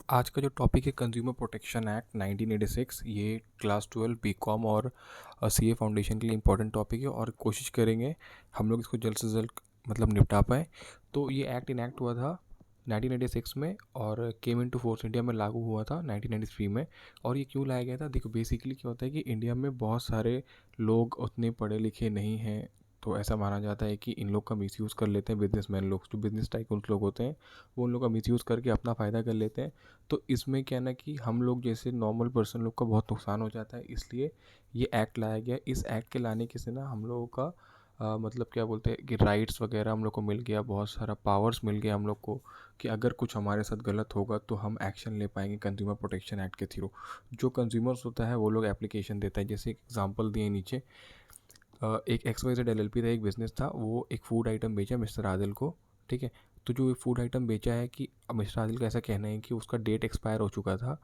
आज का जो टॉपिक है कंज्यूमर प्रोटेक्शन एक्ट 1986। ये क्लास 12 बीकॉम और सीए फाउंडेशन के लिए इम्पोर्टेंट टॉपिक है और कोशिश करेंगे हम लोग इसको जल्द से जल्द निपटा पाएँ। तो ये एक्ट इनैक्ट हुआ था 1986 में और केम इन टू फोर्स इंडिया में लागू हुआ था 1993 में। और ये क्यों लाया गया था? देखो, बेसिकली क्या होता है कि इंडिया में बहुत सारे लोग उतने पढ़े लिखे नहीं हैं, तो ऐसा माना जाता है कि इन लोग का मिसयूज़ कर लेते हैं बिजनेसमैन लोग, जो बिजनेस टाइकून लोग होते हैं, वो उन लोग का मिसयूज़ करके अपना फ़ायदा कर लेते हैं। तो इसमें क्या है ना कि हम लोग जैसे नॉर्मल पर्सन लोग का बहुत नुकसान हो जाता है, इसलिए ये एक्ट लाया गया। इस एक्ट के लाने के से ना हम लोगों का मतलब क्या बोलते हैं कि राइट्स वगैरह हम लोग को मिल गया, बहुत सारा पावर्स मिल गया हम लोग को कि अगर कुछ हमारे साथ गलत होगा तो हम एक्शन ले पाएंगे कंज्यूमर प्रोटेक्शन एक्ट के थ्रू। जो कंज्यूमर्स होता है वो लोग एप्लीकेशन देता है, जैसे एग्जांपल दिए नीचे। एक XYZ LLP था, एक बिज़नेस था, वो एक फ़ूड आइटम बेचा मिस्टर आदिल को। ठीक है, तो जो फूड आइटम बेचा है कि मिस्टर आदिल का ऐसा कहना है कि उसका डेट एक्सपायर हो चुका था।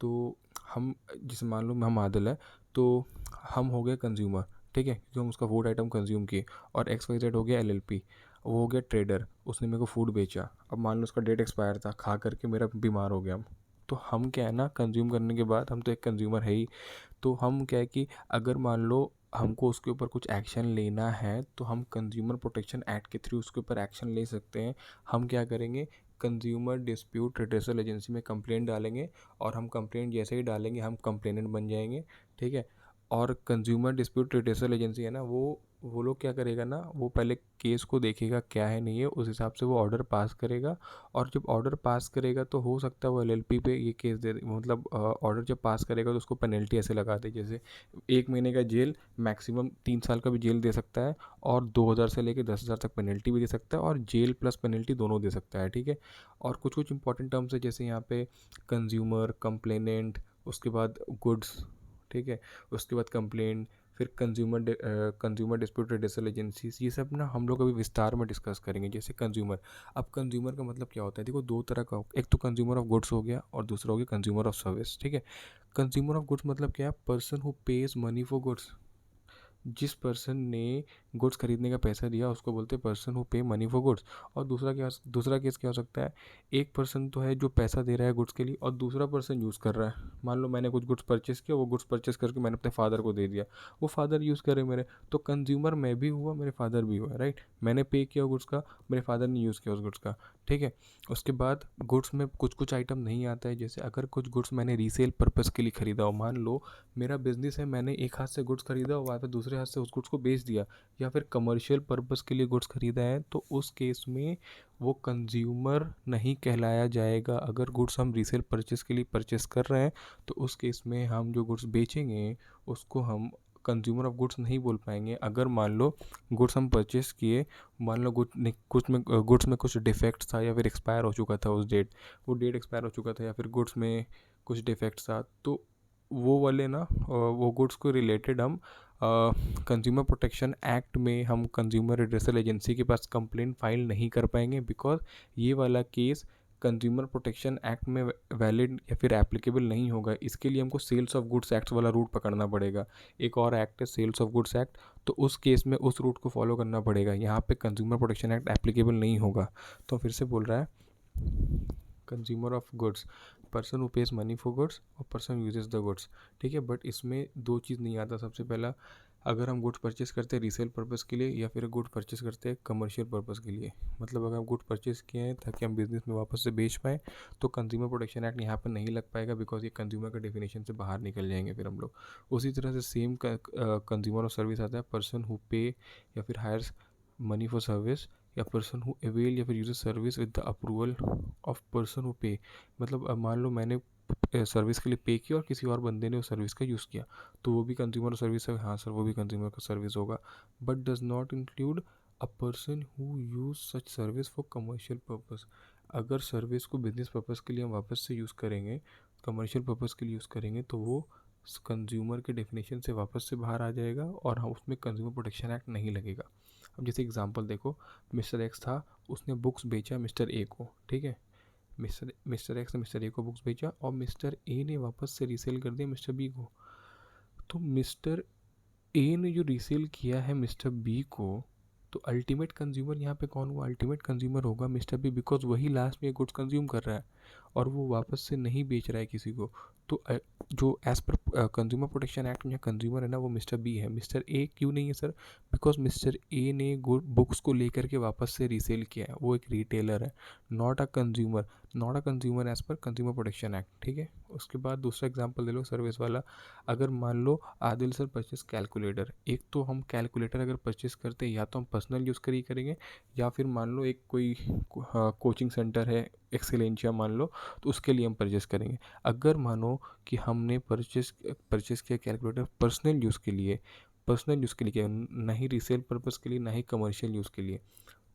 तो हम, जैसे मान लो हम आदिल है, तो हम हो गए कंज्यूमर। ठीक है, क्योंकि हम उसका फूड आइटम कंज्यूम किए। और XYZ हो गया LLP, वो हो गया ट्रेडर, उसने मेरे को फूड बेचा। अब मान लो उसका डेट एक्सपायर था, खा करके मेरा बीमार हो गया। तो हम क्या है ना, कंज्यूम करने के बाद हम तो एक कंज्यूमर है ही। तो हम क्या है कि अगर मान लो हमको उसके ऊपर कुछ एक्शन लेना है तो हम कंज्यूमर प्रोटेक्शन एक्ट के थ्रू उसके ऊपर एक्शन ले सकते हैं। हम क्या करेंगे, कंज्यूमर डिस्प्यूट रिड्रेसल एजेंसी में कंप्लेंट डालेंगे, और हम कंप्लेंट जैसे ही डालेंगे हम कंप्लेनेंट बन जाएंगे। ठीक है, और कंज्यूमर डिस्प्यूट रिड्रेसल एजेंसी है ना, वो लोग क्या करेगा ना, वो पहले केस को देखेगा क्या है नहीं है, उस हिसाब से वो ऑर्डर पास करेगा। और जब ऑर्डर पास करेगा तो हो सकता है वो LLP पे ये केस दे, मतलब ऑर्डर जब पास करेगा तो उसको पेनल्टी ऐसे लगा दे, जैसे 1 महीने का जेल, मैक्सिमम 3 साल का भी जेल दे सकता है, और 2,000 से लेकर 10,000 तक पेनल्टी भी दे सकता है, और जेल प्लस पेनल्टी दोनों दे सकता है। ठीक है, और कुछ कुछ इंपॉर्टेंट टर्म्स है, जैसे यहाँ पे कंज्यूमर, कंप्लेनेंट, उसके बाद गुड्स। ठीक है, उसके बाद कंप्लेंट, फिर कंज्यूमर डिस्प्यूट रिड्रेसल एजेंसीज, ये सब ना हम लोग अभी विस्तार में डिस्कस करेंगे। जैसे कंज्यूमर, अब कंज्यूमर का मतलब क्या होता है? देखो, दो तरह का, एक तो कंज्यूमर ऑफ गुड्स हो गया और दूसरा हो गया कंज्यूमर ऑफ सर्विस। ठीक है, कंज्यूमर ऑफ गुड्स मतलब क्या है? Person who page money for goods. जिस पर्सन ने गुड्स खरीदने का पैसा दिया उसको बोलते हैं पर्सन हु पे मनी फॉर गुड्स। और दूसरा केस क्या हो सकता है? एक पर्सन तो है जो पैसा दे रहा है गुड्स के लिए, और दूसरा पर्सन यूज़ कर रहा है। मान लो मैंने कुछ गुड्स परचेस किया, वो गुड्स परचेस करके मैंने अपने फादर को दे दिया, वो फादर यूज़ करे मेरे। तो कंज्यूमर मैं भी हुआ, मेरे फादर भी हुआ, राइट? मैंने पे किया गुड्स का, मेरे फादर ने यूज़ किया उस गुड्स का। ठीक है, उसके बाद गुड्स में कुछ कुछ आइटम नहीं आता है, जैसे अगर कुछ गुड्स मैंने रीसेल पर्पज़ के लिए ख़रीदा हो, मान लो मेरा बिजनेस है, मैंने एक हाथ से गुड्स खरीदा और वहाँ पे दूसरे हाथ से उस गुड्स को बेच दिया, या फिर कमर्शियल पर्पस के लिए गुड्स खरीदा है, तो उस केस में वो कंज्यूमर नहीं कहलाया जाएगा। अगर गुड्स हम रीसेल परचेस के लिए परचेस कर रहे हैं तो उस केस में हम जो गुड्स बेचेंगे उसको हम कंज्यूमर ऑफ गुड्स नहीं बोल पाएंगे। अगर मान लो गुड्स हम परचेस किए, मान लो गुड्स में कुछ डिफेक्ट था, या फिर एक्सपायर हो चुका था वो डेट एक्सपायर हो चुका था, या फिर गुड्स में कुछ डिफेक्ट था, तो वो वाले ना वो गुड्स को रिलेटेड हम कंज्यूमर प्रोटेक्शन एक्ट में हम कंज्यूमर रिड्रेसल एजेंसी के पास कंप्लेंट फाइल नहीं कर पाएंगे, बिकॉज ये वाला केस कंज्यूमर प्रोटेक्शन एक्ट में वैलिड या फिर एप्लीकेबल नहीं होगा। इसके लिए हमको सेल्स ऑफ गुड्स एक्ट वाला रूट पकड़ना पड़ेगा। एक और एक्ट है सेल्स ऑफ गुड्स एक्ट, तो उस केस में उस रूट को फॉलो करना पड़ेगा। यहाँ पे कंज्यूमर प्रोटेक्शन एक्ट एप्लीकेबल नहीं होगा। तो फिर से बोल रहा है, consumer of goods, person who page money for goods और पर्सन यूजेस द गुड्स। ठीक है, बट इसमें दो चीज़ नहीं आता। सबसे पहला, अगर हम गुड्स परचेस करते हैं रीसेल पर्पज़ के लिए, या फिर गुड परचेस करते हैं कमर्शियल पर्पज़ के लिए, मतलब अगर हम गुड परचेस किए हैं ताकि हम बिज़नेस में वापस से बेच पाएँ, तो कंज्यूमर प्रोटेक्शन एक्ट यहाँ पर नहीं लग पाएगा, बिकॉज ये कंज्यूमर का डेफिनेशन से बाहर निकल जाएंगे फिर हम लोग। उसी तरह से सेम कंज्यूमर ऑफ सर्विस आता है, पर्सन हु पे या फिर हायर्स मनी फॉर सर्विस, या पर्सन हु अवेल या फिर uses service with the approval of person who पे। मतलब अब मान लो मैंने सर्विस के लिए पे किया और किसी और बंदे ने उस सर्विस का यूज़ किया, तो वो भी कंज्यूमर सर्विस है। हाँ सर, वो भी कंज्यूमर का सर्विस होगा, but does not include a person who use such service for commercial purpose. अगर सर्विस को बिजनेस पर्पज़ के लिए हम वापस से यूज़ करेंगे, कमर्शियल पर्पज़ के लिए यूज़ करेंगे, तो वो कंज्यूमर के डेफिनेशन से वापस से बाहर आ जाएगा, और हम उसमें कंज्यूमर प्रोटेक्शन एक्ट नहीं लगेगा। अब जैसे एग्जांपल देखो, मिस्टर एक्स था, उसने बुक्स बेचा मिस्टर ए को। ठीक है, मिस्टर एक्स ने मिस्टर ए को बुक्स बेचा और मिस्टर ए ने वापस से रीसेल कर दिया मिस्टर बी को। तो मिस्टर ए ने जो रीसेल किया है मिस्टर बी को, तो अल्टीमेट कंज्यूमर यहाँ पे कौन हुआ? अल्टीमेट कंज्यूमर होगा मिस्टर बी, बिकॉज वही लास्ट में गुड्स कंज्यूम कर रहा है। और वो वापस से नहीं बेच रहा है किसी को, तो जो as per consumer protection act में कंज्यूमर है ना वो मिस्टर बी है। मिस्टर ए क्यों नहीं है सर? बिकॉज मिस्टर ए ने गुड बुक्स को लेकर के वापस से रीसेल किया है, वो एक रिटेलर है, not a consumer, not a consumer as per consumer protection act. ठीक है, उसके बाद दूसरा एग्जांपल ले लो सर्विस वाला। अगर मान लो आदिल सर परचेस कैलकुलेटर, एक तो हम कैलकुलेटर अगर परचेस करते हैं या तो हम पर्सनल यूज़ करेंगे, या फिर मान लो एक कोई कोचिंग सेंटर है एक्सेलेंशिया मान लो, तो उसके लिए हम परचेस करेंगे। अगर मानो कि हमने परचेस किया कैलकुलेटर पर्सनल यूज़ के लिए किया, ना ही रीसेल पर्पज़ के लिए, ना ही कमर्शियल यूज़ के लिए,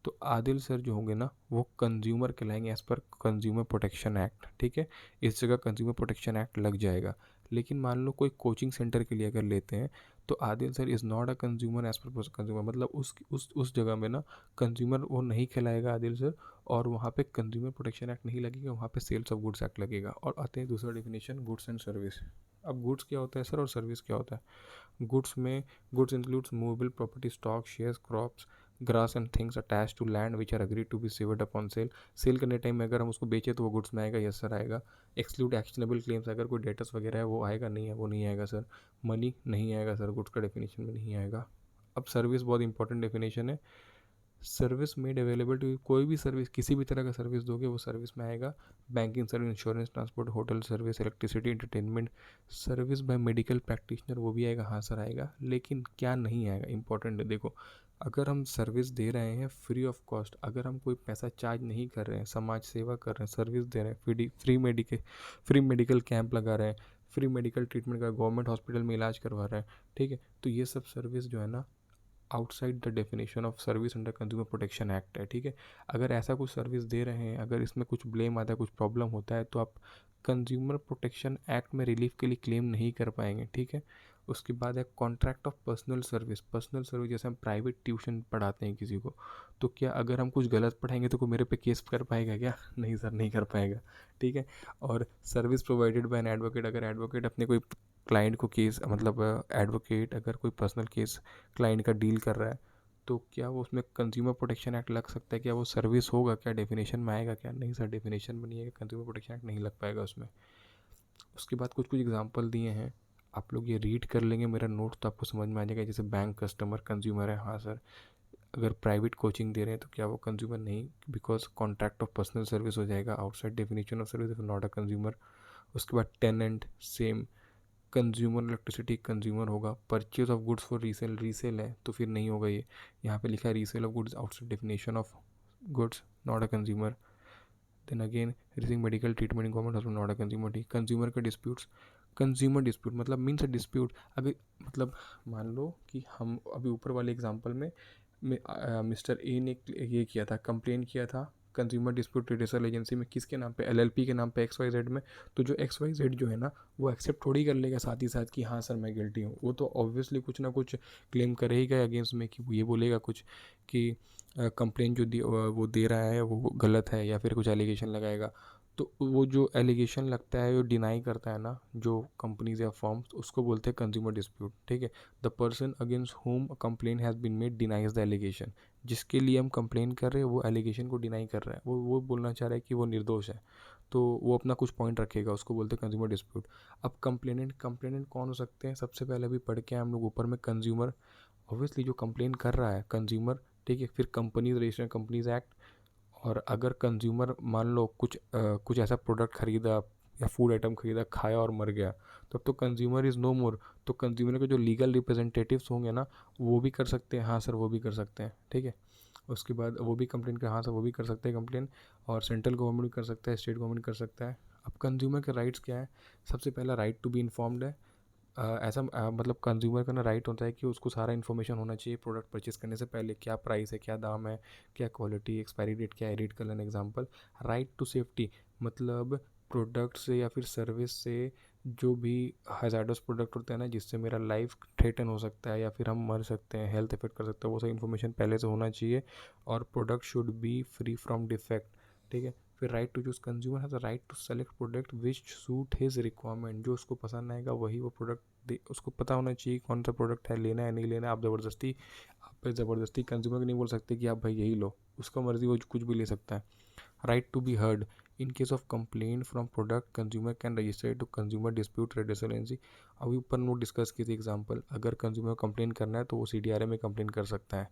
तो आदिल सर जो होंगे ना वो कंज्यूमर कहलाएंगे as per consumer protection act. ठीक है, इस जगह कंज्यूमर प्रोटेक्शन एक्ट लग जाएगा। लेकिन मान लो कोई कोचिंग सेंटर के लिए अगर लेते हैं तो Adil sir is not a consumer as per consumer, मतलब उस जगह में ना कंज्यूमर वो नहीं कहलाएगा आदिल सर, और वहाँ पे कंज्यूमर प्रोटेक्शन एक्ट नहीं लगेगा, वहाँ पे सेल्स ऑफ गुड्स एक्ट लगेगा। और आते हैं दूसरा डेफिनेशन, गुड्स एंड सर्विस। अब गुड्स क्या होता है सर और सर्विस क्या होता है? Goods includes movable property, stock, shares, crops, grass and things attach to land which are agree to be severed upon sale. Sale करने टाइम में अगर हम उसको बेचे तो वो गुड्स में आएगा, यस सर आएगा। एक्सक्लूड एक्शनेबल क्लेम्स, अगर कोई डेटर्स वगैरह है वो आएगा, नहीं है वो नहीं आएगा सर। मनी नहीं आएगा सर, गुड्स का डेफिनेशन में नहीं आएगा। अब सर्विस बहुत इंपॉर्टेंट डेफिनेशन है। सर्विस मेड अवेलेबल टू, कोई भी सर्विस, किसी भी तरह का सर्विस दोगे वो सर्विस में आएगा। Banking service, insurance, transport, hotel service, electricity, entertainment service by medical practitioner, वो भी आएगा, हाँ सर आएगा। लेकिन क्या नहीं आएगा, इंपॉर्टेंट है देखो, अगर हम सर्विस दे रहे हैं फ्री ऑफ कॉस्ट, अगर हम कोई पैसा चार्ज नहीं कर रहे हैं, समाज सेवा कर रहे हैं, सर्विस दे रहे हैं, फ्री मेडिकल कैंप लगा रहे हैं, फ्री मेडिकल ट्रीटमेंट का, गवर्नमेंट हॉस्पिटल में इलाज करवा रहे हैं, ठीक है, तो ये सब सर्विस जो है ना outside the definition of service under consumer protection act है। ठीक है, अगर ऐसा कुछ सर्विस दे रहे हैं, अगर इसमें कुछ ब्लेम आता है, कुछ प्रॉब्लम होता है, तो आप कंज्यूमर प्रोटेक्शन एक्ट में रिलीफ के लिए क्लेम नहीं कर पाएंगे। ठीक है, उसके बाद है कॉन्ट्रैक्ट ऑफ पर्सनल सर्विस जैसे हम प्राइवेट ट्यूशन पढ़ाते हैं किसी को, तो क्या अगर हम कुछ गलत पढ़ाएंगे तो कोई मेरे पे केस कर पाएगा क्या? नहीं सर, नहीं कर पाएगा। ठीक है, और service provided by an advocate, अगर एडवोकेट अपने कोई क्लाइंट को केस, मतलब एडवोकेट अगर कोई पर्सनल केस क्लाइंट का डील कर रहा है, तो क्या वो उसमें कंज्यूमर प्रोटेक्शन एक्ट लग सकता है? क्या वो सर्विस होगा? क्या डेफिनेशन में आएगा? क्या नहीं सर, डेफिनेशन में नहीं है, कंज्यूमर प्रोटेक्शन एक्ट नहीं लग पाएगा उसमें। उसके बाद कुछ कुछ एग्जांपल दिए हैं, आप लोग ये रीड कर लेंगे मेरा नोट तो आपको समझ में आ जाएगा। जैसे बैंक कस्टमर कंज्यूमर है, हाँ सर। अगर प्राइवेट कोचिंग दे रहे हैं तो क्या वो कंज्यूमर? नहीं, because contract of personal service हो जाएगा, outside definition of service, not a consumer. उसके बाद tenant same, consumer electricity consumer होगा। Purchase of goods for resale है तो फिर नहीं होगा ये, यहाँ पे लिखा है resale of goods outside definition of goods, not a consumer. Then again receiving medical treatment in government hospital, not a consumer. ठीक, कंज्यूमर का डिस्प्यूट्स, कंज्यूमर डिस्प्यूट मतलब मीन्स अ डिस्प्यूट। अगर मतलब मान लो कि हम अभी ऊपर वाले एग्जांपल में मिस्टर ए ने ये किया था, कंप्लेन किया था कंज्यूमर डिस्प्यूट रिड्यूसल एजेंसी में, किसके नाम पे? एलएलपी के नाम पे, एक्स वाई जेड में। तो जो एक्स वाई जेड जो है ना वो एक्सेप्ट थोड़ी कर लेगा साथ ही साथ कि हाँ सर मैं गिल्टी हूँ, वो तो ऑब्वियसली कुछ ना कुछ क्लेम करेगा अगेंस्ट में, कि वो ये बोलेगा कुछ कि कंप्लेन जो वो दे रहा है वो गलत है, या फिर कुछ एलिगेशन लगाएगा। तो वो जो एलिगेशन लगता है, वो डिनाई करता है ना जो कंपनीज या फॉर्म्स, उसको बोलते हैं कंज्यूमर डिस्प्यूट। ठीक है, the person against whom complain has been made denies the allegation, जिसके लिए हम कंप्लेन कर रहे हैं वो एलिगेशन को डिनाई कर रहा है, वो बोलना चाह रहा है कि वो निर्दोष है, तो वो अपना कुछ पॉइंट रखेगा, उसको बोलते हैं कंज्यूमर डिस्प्यूट। अब कंप्लेनेंट कौन हो सकते हैं? सबसे पहले अभी पढ़ के हम लोग ऊपर में, कंज्यूमर ऑब्वियसली जो कंप्लेन कर रहा है कंज्यूमर। ठीक है, फिर कंपनीज रजिस्टर्ड कंपनीज एक्ट। और अगर कंज्यूमर मान लो कुछ ऐसा प्रोडक्ट खरीदा या फूड आइटम खरीदा, खाया और मर गया, तब तो कंज्यूमर इज़ नो मोर। तो कंज्यूमर के जो लीगल रिप्रेजेंटेटिव्स होंगे ना वो भी कर सकते हैं, हाँ सर वो भी कर सकते हैं। ठीक है, उसके बाद वो भी कंप्लेन कर, हाँ सर वो भी कर सकते हैं कंप्लेन, और सेंट्रल गवर्नमेंट भी कर सकता है, स्टेट गवर्नमेंट कर सकता है। अब कंज्यूमर के राइट्स क्या है? सबसे पहला राइट टू बी इन्फॉर्म्ड है। मतलब कंज्यूमर का ना राइट होता है कि उसको सारा इन्फॉर्मेशन होना चाहिए प्रोडक्ट परचेज करने से पहले, क्या प्राइस है, क्या दाम है, क्या क्वालिटी, एक्सपायरी डेट क्या है, रीड कर लेना एग्जाम्पल। राइट टू सेफ्टी मतलब प्रोडक्ट से या फिर सर्विस से जो भी हजार्डस प्रोडक्ट होता है ना, जिससे मेरा लाइफ थ्रेटन हो सकता है या फिर हम मर सकते हैं, हेल्थ इफेक्ट कर सकता है, वो सब इन्फॉर्मेशन पहले से होना चाहिए। और product should be free from defect. ठीक है, फिर right to choose, consumer has a right to select product which suit his requirement, जो उसको पसंद आएगा वही वो प्रोडक्ट उसको पता होना चाहिए कौन सा प्रोडक्ट है, लेना है नहीं लेना है। आप पे ज़बरदस्ती कंज्यूमर को नहीं बोल सकते कि आप भाई यही लो, उसका मर्ज़ी वो कुछ भी ले सकता है। Right to be heard, in case of complaint from product consumer can register to consumer dispute redressal agency. अभी ऊपर नोट डिस्कस की थी एग्जांपल, अगर कंज्यूमर कंप्लेन करना है तो वो CDRA में कंप्लेन कर सकता है,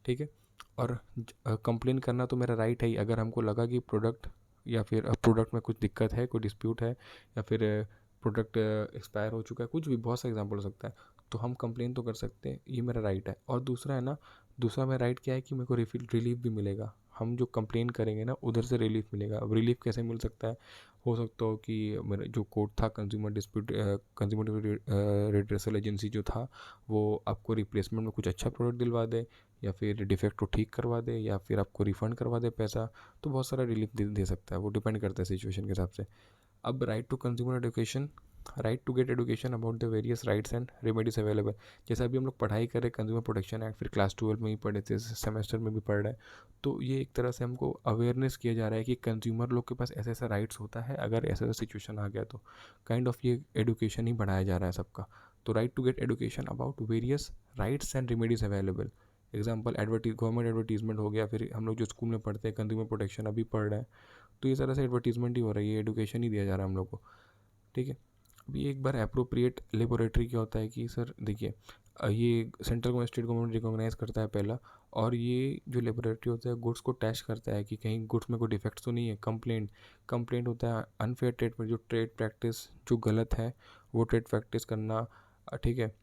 ठीक है। और कंप्लेन करना तो मेरा राइट है ही, अगर हमको लगा कि प्रोडक्ट या फिर प्रोडक्ट में कुछ दिक्कत है, कोई डिस्प्यूट है, या फिर प्रोडक्ट एक्सपायर हो चुका है, कुछ भी बहुत सा एग्जांपल हो सकता है, तो हम कंप्लेन तो कर सकते हैं, ये मेरा राइट है। और दूसरा है ना, दूसरा मेरा राइट क्या है कि मेरे को रिलीफ भी मिलेगा। हम जो कंप्लेन करेंगे ना उधर से रिलीफ मिलेगा। अब रिलीफ कैसे मिल सकता है, हो सकता हो कि मेरा जो कोड था consumer dispute consumer redressal agency जो था, वो आपको रिप्लेसमेंट में कुछ अच्छा प्रोडक्ट दिलवा दे, या फिर डिफेक्ट को ठीक करवा दे, या फिर आपको रिफ़ंड करवा दे पैसा। तो बहुत सारा रिलीफ दे सकता है, वो डिपेंड करता है सिचुएशन के हिसाब से। अब right to consumer education, right to get education about the various rights and remedies available. जैसे अभी हम लोग पढ़ाई कर रहे हैं कंज्यूमर प्रोटेक्शन एक्ट, फिर क्लास 12 में ही पढ़े थे, सेमेस्टर में भी पढ़ रहे हैं, तो ये एक तरह से हमको अवेयरनेस किया जा रहा है कि कंज्यूमर लोग के पास ऐसा ऐसा राइट्स होता है अगर ऐसा ऐसा सिचुएशन आ गया तो। काइंड ऑफ ये एडुकेशन ही बढ़ाया जा रहा है सबका। तो right to get education about various rights and remedies available. Example government advertisement हो गया, फिर हम लोग जो स्कूल में पढ़ते हैं कंज्यूमर प्रोटेक्शन अभी पढ़ रहे हैं, तो ये तरह से एडवर्टीजमेंट ही हो रही है, एडुकेशन ही दिया जा रहा है हम लोग को, ठीक है। अभी एक बार अप्रोप्रिएट लेबोरेटरी क्या होता है कि सर देखिए, ये central government state government recognize करता है पहला, और ये जो लेबोरेटरी होता है गुड्स को टेस्ट करता है कि कहीं गुड्स में कोई डिफेक्ट्स तो नहीं है। कंप्लेंट होता है अनफेयर ट्रीटमेंट, जो ट्रेड प्रैक्टिस जो गलत है वो ट्रेड प्रैक्टिस करना, ठीक है।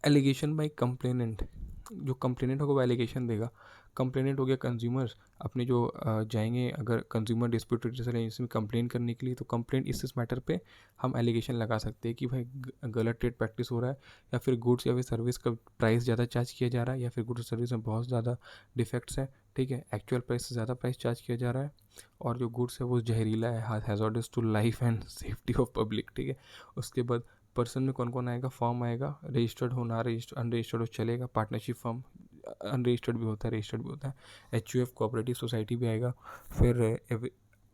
एलिगेशन बाई कंप्लेनेंट, जो कंप्लेनेंट होगा वो एलिगेशन देगा। कंप्लेनेंट हो गया कंज्यूमर्स, अपने जो जाएंगे अगर कंज्यूमर डिस्प्यूट रेजोल्यूशन एजेंसी में कंप्लेन करने के लिए, तो कंप्लेंट इस मैटर पे हम एलिगेशन लगा सकते हैं कि भाई गलत ट्रेड प्रैक्टिस हो रहा है, या फिर गुड्स या फिर सर्विस का प्राइस ज़्यादा चार्ज किया जा रहा है, या फिर गुड्स सर्विस में बहुत ज़्यादा डिफेक्ट्स हैं, ठीक है, एक्चुअल प्राइस से ज़्यादा प्राइस चार्ज किया जा रहा है, और जो गुड्स है वो जहरीला है, hazardous to life and safety of public, ठीक है। उसके बाद पर्सन में कौन कौन आएगा, फॉर्म आएगा, रजिस्टर्ड हो, ना रजिस्टर्ड, अनरजिस्टर्ड हो चलेगा, पार्टनरशिप फॉर्म, अनरजिस्टर्ड भी होता है, रजिस्टर्ड भी होता है, HUF कोऑपरेटिव सोसाइटी भी आएगा, फिर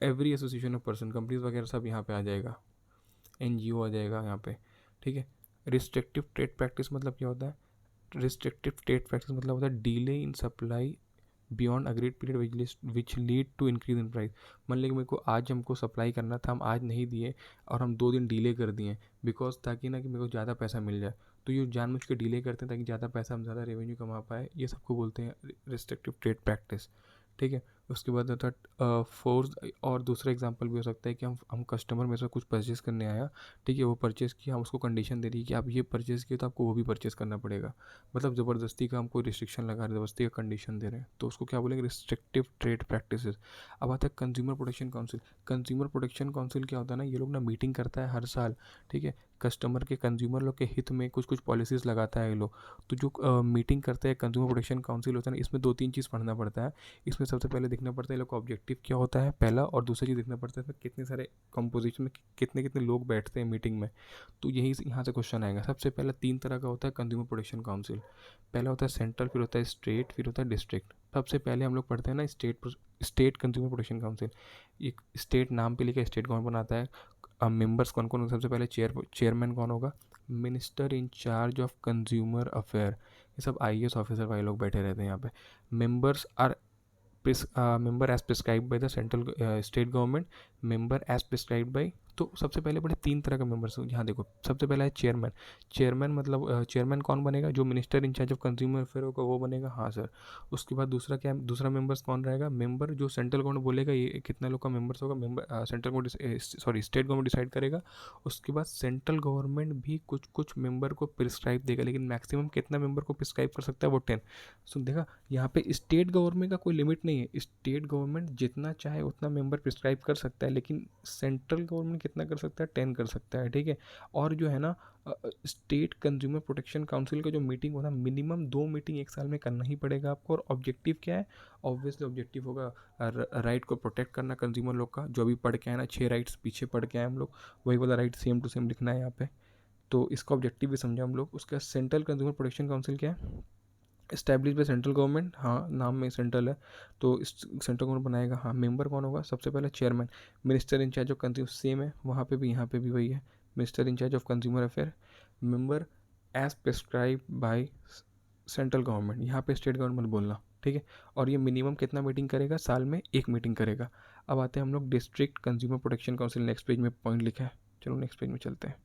every association of person, companies वगैरह सब यहाँ पे आ जाएगा, NGO आ जाएगा यहाँ पे, ठीक है। रिस्ट्रिक्टिव ट्रेड प्रैक्टिस मतलब क्या होता है, रिस्ट्रिक्टिव ट्रेड प्रैक्टिस मतलब होता है delay in supply beyond agreed period which lead to increase in price. मान लीजिए मेरे को आज हमको सप्लाई करना था, हम आज नहीं दिए और हम 2 दिन डिले कर दिए, बिकॉज ताकि ना कि मेरे को ज़्यादा पैसा मिल जाए, तो ये जानबूझ के डिले करते हैं ताकि ज़्यादा पैसा हम ज़्यादा रेवेन्यू कमा पाए, ये सबको बोलते हैं रिस्ट्रिक्टिव ट्रेड प्रैक्टिस, ठीक है। उसके बाद होता है फोर्स, और दूसरा एग्जांपल भी हो सकता है कि हम कस्टमर में से कुछ परचेज़ करने आया, ठीक है, वो परचेज़ किया, हम उसको कंडीशन दे दी कि आप ये परचेज़ किए तो आपको वो भी परचेज़ करना पड़ेगा, मतलब ज़बरदस्ती का हमको रिस्ट्रिक्शन लगा रहे हैं, ज़बरदस्ती का कंडीशन दे रहे हैं, तो उसको क्या बोलेंगे, रिस्ट्रिक्टिव ट्रेड प्रैक्टिसेस। अब आता है consumer protection council. Consumer protection council क्या होता है ना, ये लोग ना मीटिंग करता है हर साल, ठीक है, कस्टमर के कंज्यूमर लोग के हित में कुछ कुछ पॉलिसीज़ लगाता है ये लोग। तो जो मीटिंग करते हैं कंज्यूमर प्रोटेक्शन काउंसिल होता है ना, इसमें 2-3 चीज़ पढ़ना पड़ता है। इसमें सबसे पहले देखना पड़ता है ये लोग का ऑब्जेक्टिव क्या होता है पहला, और दूसरा चीज़ देखना पड़ता है इसमें कितने सारे कंपोजिशन में कितने कितने लोग बैठते हैं मीटिंग में। तो यही यहाँ से क्वेश्चन आएगा। सबसे पहला 3 तरह का होता है कंज्यूमर प्रोटेक्शन काउंसिल। पहला होता है सेंट्रल, फिर होता है स्टेट, फिर होता है डिस्ट्रिक्ट। सबसे पहले हम लोग पढ़ते हैं ना स्टेट कंज्यूमर प्रोटेक्शन काउंसिल। एक स्टेट नाम पे लिखा, स्टेट गवर्नमेंट बनाता है। अब मेंबर्स कौन कौन, सबसे पहले चेयरमैन कौन होगा, minister in charge of consumer affair, ये सब IAS ऑफिसर वाले लोग बैठे रहते हैं यहाँ पे। Members are member as prescribed by the central state government, member as prescribed by। तो सबसे पहले बड़े 3 तरह का मेंबर्स यहाँ देखो। सबसे पहला है चेयरमैन। चेयरमैन मतलब चेयरमैन कौन बनेगा, जो minister in charge of consumer affair होगा वो बनेगा, हाँ सर। उसके बाद दूसरा क्या है, दूसरा मेंबर्स कौन रहेगा, मेंबर जो सेंट्रल गवर्नमेंट बोलेगा ये कितना लोग का मेंबर्स होगा, member central government sorry state government decide करेगा। उसके बाद सेंट्रल गवर्नमेंट भी कुछ कुछ मेंबर को प्रिस्क्राइब देगा, लेकिन मैक्सिमम कितना मेंबर को प्रिस्क्राइब कर सकता है वो 10। सो देखा यहाँ पे स्टेट गवर्नमेंट का कोई लिमिट नहीं है, स्टेट गवर्नमेंट जितना चाहे उतना मेंबर प्रिस्क्राइब कर सकता है, लेकिन सेंट्रल गवर्नमेंट कितना कर सकता है, 10 कर सकता है, ठीक है। और जो है ना स्टेट कंज्यूमर प्रोटेक्शन काउंसिल का जो मीटिंग होता है, मिनिमम 2 मीटिंग एक साल में करना ही पड़ेगा आपको। और ऑब्जेक्टिव क्या है, ऑब्वियसली ऑब्जेक्टिव होगा राइट को प्रोटेक्ट करना कंज्यूमर लोग का, जो अभी पढ़ के आए ना 6 राइट्स पीछे पढ़ के आए हम लोग, वही वाला राइट सेम टू सेम लिखना है यहाँ पे। तो इसका ऑब्जेक्टिव भी समझा हम लोग। उसका सेंट्रल कंज्यूमर प्रोटेक्शन काउंसिल क्या है, इस्टेब्लिश बाय सेंट्रल गवर्नमेंट, हाँ नाम में सेंट्रल है तो सेंट्रल गवर्नमेंट बनाएगा। हाँ मेंबर कौन होगा, सबसे पहले chairman, minister in charge of consumer, same है वहाँ पे भी यहाँ पे भी वही है, minister in charge of consumer affair. Member as prescribe by central government, यहाँ पे स्टेट गवर्नमेंट बोलना, ठीक है। और ये मिनिमम कितना मीटिंग करेगा, साल में 1 मीटिंग करेगा। अब आते हैं हम लोग district consumer protection council, next page में पॉइंट लिखा है। चलो नेक्स्ट पेज में चलते हैं।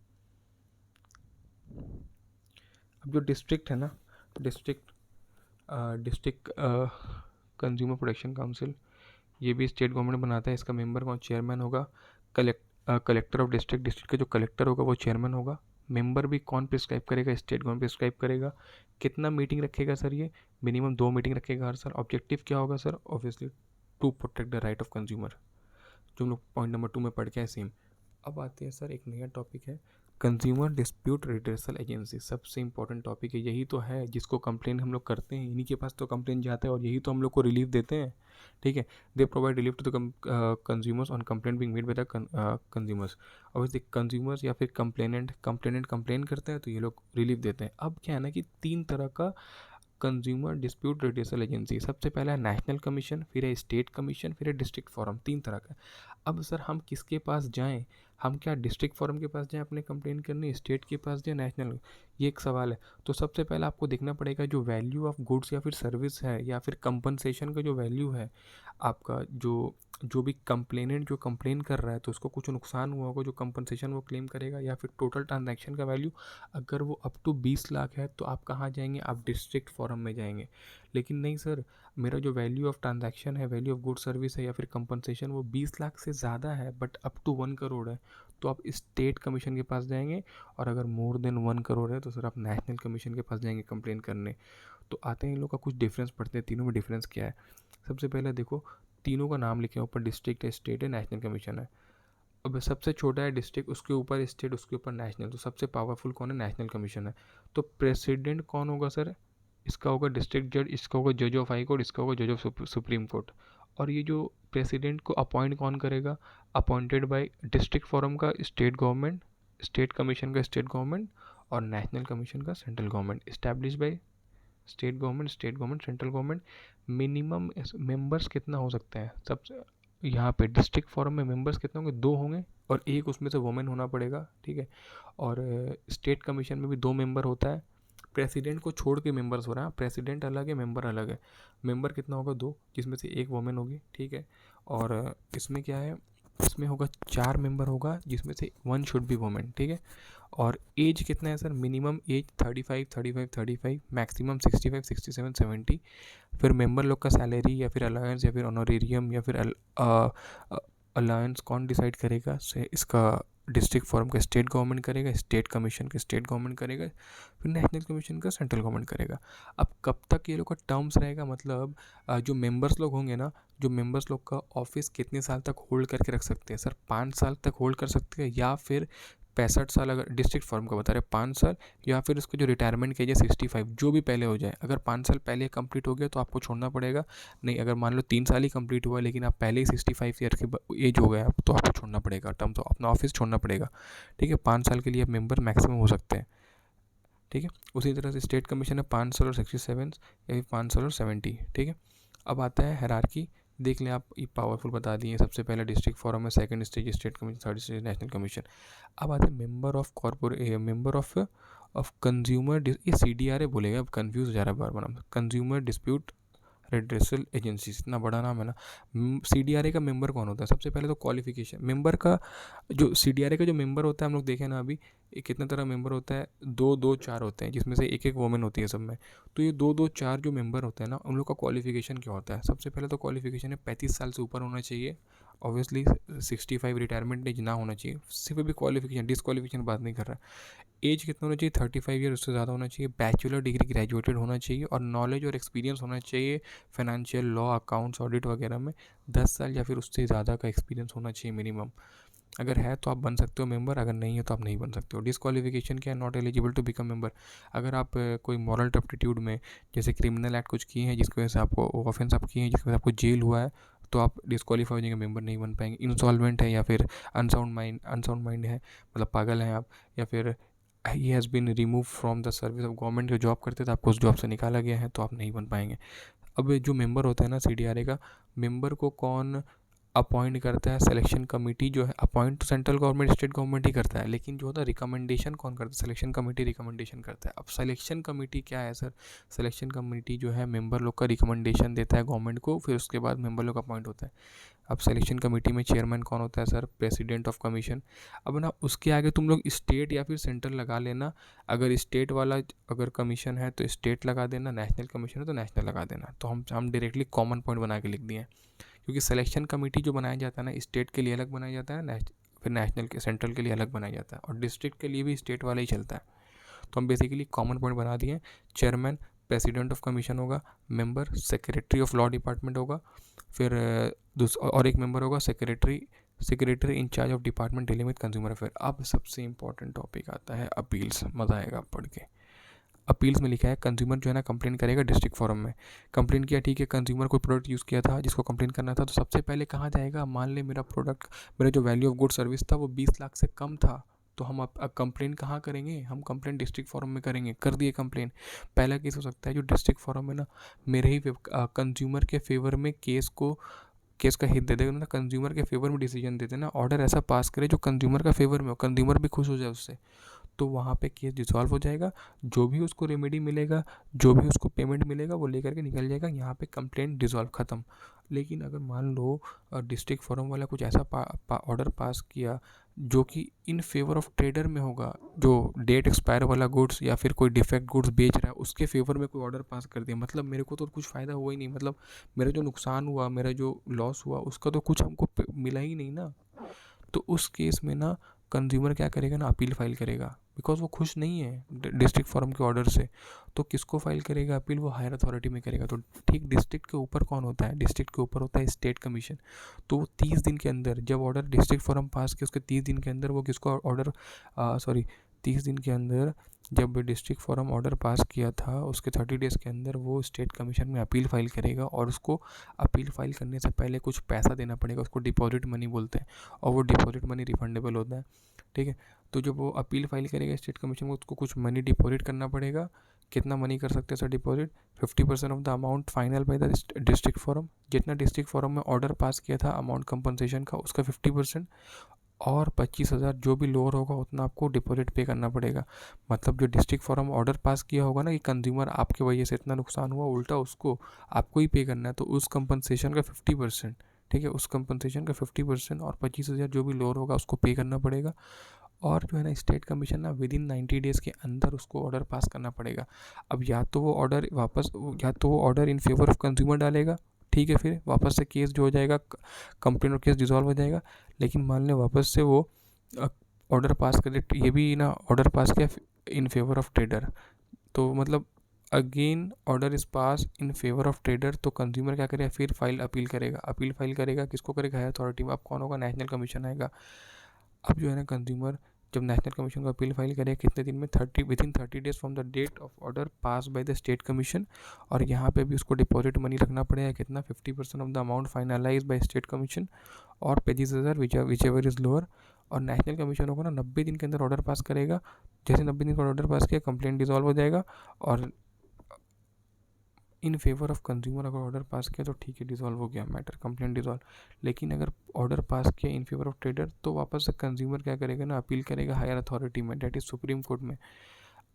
अब जो डिस्ट्रिक्ट है ना, डिस्ट्रिक्ट कंज्यूमर प्रोटेक्शन काउंसिल, ये भी स्टेट गवर्नमेंट बनाता है। इसका मेंबर कौन, चेयरमैन होगा, कलेक्टर ऑफ डिस्ट्रिक्ट, डिस्ट्रिक्ट का जो कलेक्टर होगा वो चेयरमैन होगा। मेंबर भी कौन प्रिस्क्राइब करेगा, स्टेट गवर्नमेंट प्रिस्क्राइब करेगा। कितना मीटिंग रखेगा सर, ये मिनिमम 2 मीटिंग रखेगा हर साल। ऑब्जेक्टिव क्या होगा sir, obviously to protect the right of consumer, जो हम लोग पॉइंट नंबर 2 में पढ़ के आए सेम। अब आते हैं सर, एक नया टॉपिक है कंज्यूमर डिस्प्यूट रिड्रेसल एजेंसी। सबसे इंपॉर्टेंट टॉपिक है, यही तो है जिसको कंप्लेन हम लोग करते हैं, इन्हीं के पास तो कंप्लेन जाता है और यही तो हम लोग को रिलीफ देते हैं। ठीक है, they provide relief to the consumers on complaint being made by the consumers. Obviously consumers या फिर कंप्लेनेंट कंप्लेन करते हैं तो ये लोग रिलीफ देते हैं। अब क्या है ना कि 3 तरह का कंज्यूमर डिस्प्यूट रिड्रेसल एजेंसी। सबसे पहला है नेशनल कमीशन, फिर है स्टेट कमीशन, फिर है डिस्ट्रिक्ट फोरम। 3 तरह का। अब सर हम किसके पास जाएं, हम क्या डिस्ट्रिक्ट फोरम के पास जाएं अपने कंप्लेन करने, स्टेट के पास जाएं, नेशनल, ये एक सवाल है। तो सबसे पहले आपको देखना पड़ेगा जो वैल्यू ऑफ गुड्स या फिर सर्विस है या फिर कंपनसेशन का जो वैल्यू है आपका, जो भी कंप्लेनेंट जो कंप्लेन कर रहा है तो उसको कुछ नुकसान हुआ होगा, जो कंपनसेशन वो क्लेम करेगा, या फिर टोटल ट्रांजैक्शन का वैल्यू अगर वो अप टू 20 लाख है तो आप कहाँ जाएंगे, आप डिस्ट्रिक्ट फोरम में जाएंगे। लेकिन नहीं सर, मेरा जो वैल्यू ऑफ ट्रांजैक्शन है, वैल्यू ऑफ गुड सर्विस है या फिर कंपनसेशन वो 20 लाख से ज़्यादा है बट अप टू 1 करोड़ है, तो आप स्टेट कमीशन के पास जाएंगे। और अगर मोर देन 1 करोड़ है तो सर आप नेशनल कमीशन के पास जाएंगे कंप्लेन करने। तो आते हैं इन लोग का कुछ डिफरेंस पढ़ते हैं, तीनों में डिफरेंस क्या है। सबसे पहले देखो, तीनों का नाम लिखे ऊपर, डिस्ट्रिक्ट है, स्टेट है, नेशनल कमीशन है। अब सबसे छोटा है डिस्ट्रिक्ट, उसके ऊपर स्टेट, उसके ऊपर नेशनल, तो सबसे पावरफुल कौन है, नेशनल कमीशन है। तो प्रेसिडेंट कौन होगा सर, इसका होगा डिस्ट्रिक्ट जज, इसका होगा जज ऑफ हाई कोर्ट, इसका होगा जज ऑफ सुप्रीम कोर्ट। और ये जो प्रेसिडेंट को अपॉइंट कौन करेगा, अपॉइंटेड बाय डिस्ट्रिक्ट फोरम का स्टेट गवर्नमेंट, स्टेट कमीशन का स्टेट गवर्नमेंट, और नेशनल कमीशन का central government. Establish by state government, central government. Minimum members कितना हो सकता है, सबसे यहाँ पे डिस्ट्रिक्ट फोरम में मेंबर्स कितने होंगे, 2 होंगे और एक उसमें से वुमेन होना पड़ेगा। ठीक है, और स्टेट कमीशन में भी 2 मेंबर होता है। प्रेसिडेंट को छोड़ के मेंबर्स हो रहा है, प्रेसिडेंट अलग है, मेंबर अलग है। मेंबर कितना होगा, 2, जिसमें से एक वुमेन होगी। ठीक है, और इसमें क्या है, इसमें होगा 4 मेंबर होगा जिसमें से 1 शुड बी वुमेन। ठीक है, और एज कितना है सर, मिनिमम एज 35, मैक्सिमम 65, 67, 70। फिर मेंबर लोग का सैलरी या फिर अलायंस या फिर ऑनोरेरियम या फिर अलायंस कौन डिसाइड करेगा, से इसका डिस्ट्रिक्ट फोरम का स्टेट गवर्नमेंट करेगा, स्टेट कमीशन का स्टेट गवर्नमेंट करेगा, फिर नेशनल कमीशन का सेंट्रल गवर्नमेंट करेगा। अब कब तक ये लोग का टर्म्स रहेगा, मतलब जो मेंबर्स लोग होंगे ना, जो मेंबर्स लोग का ऑफिस कितने साल तक होल्ड करके रख सकते हैं सर, 5 साल तक होल्ड कर सकते हैं, या फिर 65 साल, अगर डिस्ट्रिक्ट फॉर्म का बता रहे 5 साल, या फिर उसको जो रिटायरमेंट की एज है 65, जो भी पहले हो जाए। अगर 5 साल पहले कंप्लीट हो गया तो आपको छोड़ना पड़ेगा। नहीं, अगर मान लो 3 साल ही कंप्लीट हुआ लेकिन आप पहले ही 65 ईयर की एज हो गया तो आपको छोड़ना पड़ेगा, टर्म तो अपना ऑफिस छोड़ना पड़ेगा। ठीक है, 5 साल के लिए मेंबर मैक्सिमम हो सकते हैं। ठीक है, उसी तरह से स्टेट कमीशन है 5 साल और 67 या फिर 5 साल और 70। ठीक है, अब आता है हायरार्की, देख लें आप, ये पावरफुल बता दिए। सबसे पहले डिस्ट्रिक्ट फोरम है, second stage state commission, third stage national commission. अब आते हैं member of corporate, member of consumer, ये CDRA बोलेगा, अब कंफ्यूज हो जा रहा है बार बार नाम, कंज्यूमर डिस्प्यूट रेड्रेसल एजेंसी, इतना बड़ा नाम है ना। CDRA का मेंबर कौन होता है, सबसे पहले तो क्वालिफिकेशन मेंबर का, जो CDRA का जो मेंबर होता है हम लोग देखें ना अभी, कितना तरह मेंबर होता है, 2-2-4 होते हैं, जिसमें से एक एक वुमेन होती है सब में। तो ये 2-2-4 जो मेंबर होते हैं ना, उन लोग का क्वालिफिकेशन क्या होता है, सबसे पहले तो क्वालिफिकेशन है 35 साल से ऊपर होना चाहिए। ऑब्वियसली 65 रिटायरमेंट एज ना होना चाहिए, सिर्फ अभी क्वालिफिकेशन, डिसक्वालिफिकेशन बात नहीं कर रहा। एज कितना होना चाहिए, 35 ईयर, उससे ज़्यादा होना चाहिए। बैचलर डिग्री ग्रेजुएटेड होना चाहिए और नॉलेज और एक्सपीरियंस होना चाहिए फाइनेंशियल, लॉ, अकाउंट्स, ऑडिट वगैरह में 10 साल या फिर उससे ज़्यादा का एक्सपीरियंस होना चाहिए मिनिमम। अगर है तो आप बन सकते हो मेंबर, अगर नहीं है तो आप नहीं बन सकते हो। डिसक्वालिफिकेशन क्या है, not eligible to become member. अगर आप कोई मॉरल टर्पिट्यूड में, जैसे क्रिमिनल एक्ट कुछ किए हैं जिसकी वजह से आपको ऑफेंस आप किए हैं जिसकी वजह से आपको जेल हुआ है, तो आप डिसक्वालीफाई हो जाएंगे, मेंबर नहीं बन पाएंगे। इंसॉल्वेंट है या फिर अनसाउंड माइंड है, मतलब पागल हैं आप, या फिर he has been remove from the service of government, जो जॉब करते थे आपको उस जॉब से निकाला गया है, तो आप नहीं बन पाएंगे। अब जो मेंबर होता है ना CDRA का, मेंबर को कौन अपॉइंट करता है सिलेक्शन कमेटी जो है, अपॉइंट तो सेंट्रल गवर्नमेंट स्टेट गवर्नमेंट ही करता है, लेकिन जो होता है रिकमेंडेशन कौन करता है, सिलेक्शन कमेटी रिकमेंडेशन करता है। अब सिलेक्शन कमेटी क्या है सर, सिलेक्शन कमेटी जो है मेंबर लोग का रिकमेंडेशन देता है गवर्नमेंट को, फिर उसके बाद मेंबर लोग अपॉइंट होता है। अब सिलेक्शन कमेटी में चेयरमैन कौन होता है सर, प्रेसिडेंट ऑफ कमीशन। अब ना उसके आगे तुम लोग स्टेट या फिर सेंट्रल लगा लेना, अगर स्टेट वाला अगर कमीशन है तो स्टेट लगा देना, नेशनल कमीशन है तो नेशनल लगा देना। तो हम डायरेक्टली कॉमन पॉइंट बना के लिख दिए हैं, क्योंकि सिलेक्शन कमेटी जो बनाया जाता है ना, स्टेट के लिए अलग बनाया जाता है, फिर नेशनल के सेंट्रल के लिए अलग बनाया जाता है, और डिस्ट्रिक्ट के लिए भी स्टेट वाला ही चलता है। तो हम बेसिकली कॉमन पॉइंट बना दिए, चेयरमैन प्रेसिडेंट ऑफ कमीशन होगा, member secretary of law department होगा, फिर और एक मेंबर होगा secretary incharge of department dealing with consumer affair. अब सबसे इंपॉर्टेंट टॉपिक आता है अपील्स, मज़ा आएगा पढ़ के। अपील्स में लिखा है कंज्यूमर जो है ना कंप्लेन करेगा डिस्ट्रिक्ट फोरम में। कंप्लेन किया, ठीक है, कंज्यूमर कोई प्रोडक्ट यूज़ किया था जिसको कंप्लेन करना था, तो सबसे पहले कहाँ जाएगा, मान ले मेरा जो वैल्यू ऑफ गुड सर्विस था वो 20 लाख से कम था, तो हम अब कंप्लेन कहाँ करेंगे, हम कंप्लेन डिस्ट्रिक्ट फोरम में करेंगे। कर दिए कंप्लेन। पहला केस हो सकता है जो डिस्ट्रिक्ट फोरम में ना मेरे ही कंज्यूमर के फेवर में केस का हित दे देगा ना, कंज्यूमर के फेवर में डिसीजन दे देना, ऑर्डर ऐसा पास करे जो कंज्यूमर का फेवर में हो, कंज्यूमर भी खुश हो जाए उससे, तो वहाँ पे केस डिसॉल्व हो जाएगा। जो भी उसको रेमेडी मिलेगा, जो भी उसको पेमेंट मिलेगा वो लेकर के निकल जाएगा, यहाँ पे कंप्लेंट डिसॉल्व ख़त्म। लेकिन अगर मान लो डिस्ट्रिक्ट फोरम वाला कुछ ऐसा ऑर्डर पास किया जो कि इन फेवर ऑफ ट्रेडर में होगा, जो डेट एक्सपायर वाला गुड्स या फिर कोई डिफेक्ट गुड्स बेच रहा है उसके फेवर में कोई ऑर्डर पास कर दिया, मतलब मेरे को तो कुछ फ़ायदा हुआ ही नहीं, मतलब मेरा जो नुकसान हुआ, मेरा जो लॉस हुआ उसका तो कुछ हमको मिला ही नहीं ना। तो उस केस में ना कंज्यूमर क्या करेगा ना, अपील फाइल करेगा, बिकॉज वो खुश नहीं है डिस्ट्रिक्ट फोरम के ऑर्डर से। तो किसको फाइल करेगा अपील, वो हायर अथॉरिटी में करेगा। तो ठीक डिस्ट्रिक्ट के ऊपर कौन होता है, डिस्ट्रिक्ट के ऊपर होता है स्टेट कमीशन। तो वो 30 दिन के अंदर, जब ऑर्डर डिस्ट्रिक्ट फोरम पास किया उसके 30 दिन के अंदर वो किसको ऑर्डर 30 दिन के अंदर जब डिस्ट्रिक्ट फोरम ऑर्डर पास किया था उसके 30 डेज़ के अंदर वो स्टेट कमीशन में अपील फाइल करेगा, और उसको अपील फाइल करने से पहले कुछ पैसा देना पड़ेगा, उसको डिपॉजिट मनी बोलते हैं, और वो डिपॉजिट मनी रिफंडेबल होता है, ठीक है। तो जब वो अपील फाइल करेगा स्टेट कमीशन में, उसको कुछ मनी डिपॉजिट करना पड़ेगा। कितना मनी कर सकते हैं sir deposit, 50% of the amount final by the district forum. जितना डिस्ट्रिक्ट फोरम में ऑर्डर पास किया था अमाउंट कंपनसेशन का उसका 50%, और 25,000 जो भी लोअर होगा उतना आपको डिपॉजिट पे करना पड़ेगा। मतलब जो डिस्ट्रिक्ट फोरम ऑर्डर पास किया होगा ना कि कंज्यूमर आपके वजह से इतना नुकसान हुआ, उल्टा उसको आपको ही पे करना है, तो उस कंपनसेशन का 50%, ठीक है, उस कंपनसेशन का 50% और 25,000 जो भी लोअर होगा उसको पे करना पड़ेगा। और जो है ना स्टेट कमीशन ना विद इन 90 डेज़ के अंदर उसको ऑर्डर पास करना पड़ेगा। अब या तो वो order in favour of consumer डालेगा, ठीक है, फिर वापस से केस जो हो जाएगा, कंप्लेन और केस डिसॉल्व हो जाएगा। लेकिन मान लें वापस से वो ऑर्डर पास करे, ये भी ना ऑर्डर पास किया इन फेवर ऑफ ट्रेडर, तो मतलब again order is pass in favour of trader, तो कंज्यूमर क्या करेगा, फिर अपील फाइल करेगा, किसको करेगा, हायर अथॉरिटी में। अब कौन होगा, नेशनल कमीशन आएगा। अब जो है ना कंज्यूमर जब नेशनल कमीशन को अपील फाइल करेगा कितने दिन में, within 30 days from the date of order pass by the state commission. और यहाँ पे भी उसको डिपॉजिट मनी रखना पड़ेगा, कितना, 50% of the amount finalise by state commission, और 25,000 विच एवर इज़ लोअर। और नेशनल कमीशन होगा ना 90 दिन के अंदर ऑर्डर पास करेगा। जैसे 90 दिन का ऑर्डर पास किया कंप्लेंट डिसॉल्व हो जाएगा, और इन फेवर ऑफ कंज्यूमर अगर ऑर्डर पास किया तो ठीक है, डिसॉल्व हो गया मैटर, कंप्लेंट डिसॉल्व। लेकिन अगर ऑर्डर पास किया इन फेवर ऑफ ट्रेडर तो वापस से कंज्यूमर क्या करेगा ना, अपील करेगा हायर अथॉरिटी में, डेट इज़ सुप्रीम कोर्ट में।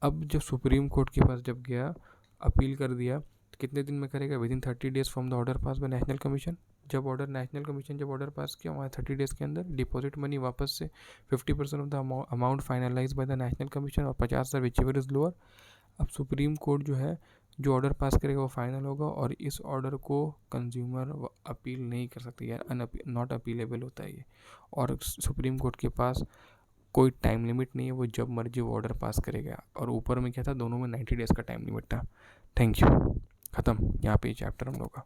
अब जब सुप्रीम कोर्ट के पास जब गया, अपील कर दिया, तो कितने दिन में करेगा, within 30 days from the order pass by national commission. जब ऑर्डर पास किया वहाँ 30 डेज़ के अंदर डिपॉजिट मनी वापस से 50% of the amount finalise by the national commission, और 50,000 विच एवर इज़ लोअर। अब सुप्रीम कोर्ट जो है जो ऑर्डर पास करेगा वो फाइनल होगा, और इस ऑर्डर को कंज्यूमर अपील नहीं कर सकते, यार नॉट अपीलेबल होता है ये। और सुप्रीम कोर्ट के पास कोई टाइम लिमिट नहीं है, वो जब मर्जी वो ऑर्डर पास करेगा। और ऊपर में क्या था, दोनों में 90 डेज़ का टाइम लिमिट था। थैंक यू, ख़त्म यहाँ पे ये चैप्टर हम लोग का।